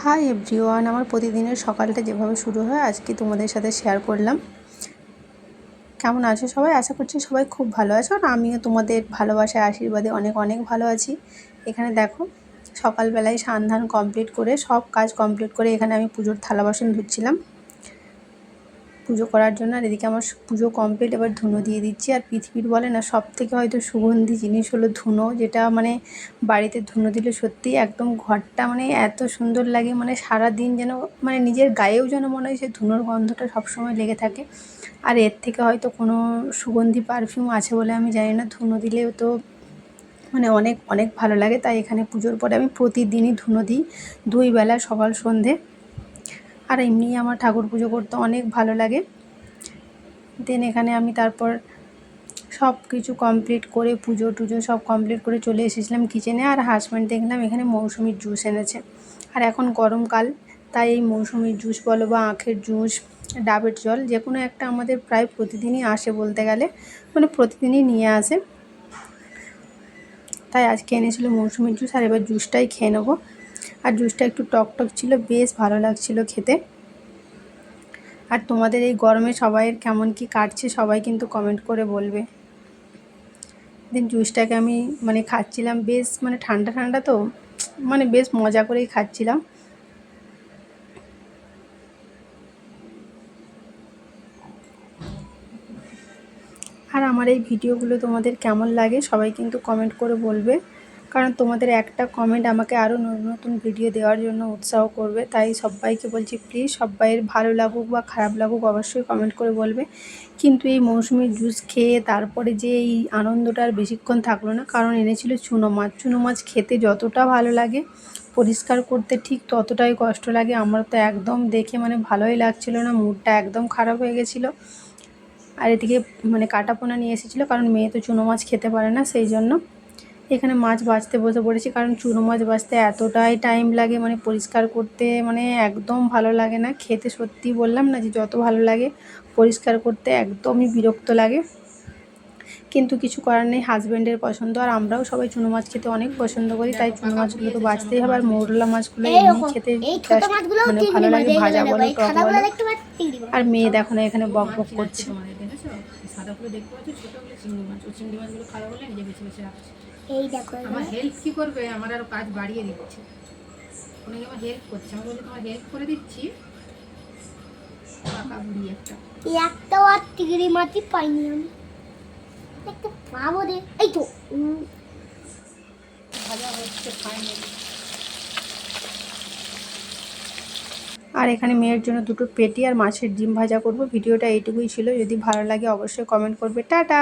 Hi everyone, আমার প্রতিদিনের সকালটা যেভাবে শুরু হয় আজকে তোমাদের সাথে শেয়ার করলাম। কেমন আছো সবাই? আশা করছি সবাই খুব ভালো আছো, আর আমিও তোমাদের ভালোবাসায় আশীর্বাদে অনেক অনেক ভালো আছি। এখানে দেখো, সকালবেলায় স্নান ধান কমপ্লিট করে সব কাজ কমপ্লিট করে এখানে আমি পুজোর থালা বাসন ধুচ্ছিলাম পুজো করার জন্য। আর এদিকে আমার পুজো কমপ্লিট, এবার ধুনো দিয়ে দিচ্ছি। আর পৃথিবীর বলে না সব থেকে হয়তো সুগন্ধি জিনিস হলো ধুনো, যেটা মানে বাড়িতে ধুনো দিলে সত্যি একদম ঘরটা মানে এত সুন্দর লাগে, মানে সারা দিন যেন মানে নিজের গায়েও যেন মনে হয় সে ধুনোর গন্ধটা সবসময় লেগে থাকে। আর এর থেকে হয়তো কোনো সুগন্ধি পারফিউম আছে বলে আমি জানি না, ধুনো দিলেও তো মানে অনেক অনেক ভালো লাগে। তাই এখানে পুজোর পরে আমি প্রতিদিনই ধুনো দিই, 2 বেলা, সকাল সন্ধে। আর এমনি আমার ঠাকুর পুজো করতে অনেক ভালো লাগে। দেন এখানে আমি তারপর সব কিছু কমপ্লিট করে পুজো টুজো সব কমপ্লিট করে চলে এসেছিলাম কিচেনে। আর হাজব্যান্ড দেখলাম এখানে মৌসুমির জুস এনেছে। আর এখন গরমকাল, তাই এই মৌসুমির জুস বলো বা আখের জুস, ডাবের জল, যে কোনো একটা আমাদের প্রায় প্রতিদিনই আসে বলতে গেলে, মানে প্রতিদিনই নিয়ে আসে। তাই আজকে এনেছিল মৌসুমির জুস, আর এবার জুসটাই খেয়ে নেবো। আর জুসটা একটু টক টক ছিল, বেশ ভালো লাগছিল খেতে। আর তোমাদের এই গরমে সবাইয়ের কেমন কি কাটছে সবাই কিন্তু কমেন্ট করে বলবে। দেন জুসটাকে আমি মানে খাচ্ছিলাম, বেশ মানে ঠান্ডা ঠান্ডা তো, মানে বেশ মজা করেই খাচ্ছিলাম। আর আমার এই ভিডিওগুলো তোমাদের কেমন লাগে সবাই কিন্তু কমেন্ট করে বলবে, কারণ তোমাদের একটা কমেন্ট আমাকে আরও নতুন নতুন ভিডিও দেওয়ার জন্য উৎসাহ করবে। তাই সবাইকে বলছি প্লিজ, সবাইয়ের ভালো লাগুক বা খারাপ লাগুক অবশ্যই কমেন্ট করে বলবে। কিন্তু এই মৌসুমি জুস খেয়ে তারপরে যে এই আনন্দটা আর বেশিক্ষণ থাকলো না, কারণ এনেছিল চুনো মাছ। চুনো মাছ খেতে যতটা ভালো লাগে, পরিষ্কার করতে ঠিক ততটাই কষ্ট লাগে। আমার তো একদম দেখে মানে ভালোই লাগছিল না, মুডটা একদম খারাপ হয়ে গেছিলো। আর এদিকে মানে কাটা পোনা নিয়ে এসেছিলো, কারণ মেয়ে তো চুনো মাছ খেতে পারে না, সেই জন্য এখানে মাছ ভাজতে বসে পড়েছি। কারণ চুনো মাছ ভাজতে এতটাই টাইম লাগে, মানে পরিষ্কার করতে মানে একদম ভালো লাগে না। খেতে সত্যি বললাম না যে যত ভালো লাগে, পরিষ্কার করতে একদমই বিরক্ত লাগে। কিন্তু কিছু করার নেই, হাজব্যান্ডের পছন্দ, আর আমরাও সবাই চুনো মাছ খেতে অনেক পছন্দ করি, তাই চুনো মাছগুলো তো বাঁচতেই হবে। আর মৌরলা মাছগুলো এমনি খেতে জাস্ট মানে ভালো লাগে, ভাজা বলো টক বলো। আর মেয়ে দেখো না এখানে বক বক করছে। সাদাগুলো দেখতে পাচ্ছ, ছোটগুলো চিংড়ি মাছ, ও চিংড়ি মাছগুলো খারাপ হলে নিজে বেছে বেছে রাখছে। এই দেখো আমার হেল্প কি করবে, আমার আরো কাজ বাড়িয়ে দিচ্ছে। অনেকে আমার হেল্প করছে, আমি বলছি তোমার হেল্প করে দিচ্ছি। পাকা বুড়ি একটা আর চিংড়ি মাছই পাইনি আমি, একটু পাবো রে। এই তো ভাজা হচ্ছে ফাইনালি। আর এখানে মেয়ের জন্য 2টো পেটি আর মাছের ডিম ভাজা করব। ভিডিওটা এইটুকুই ছিল, যদি ভালো লাগে অবশ্যই কমেন্ট করবে। টাটা।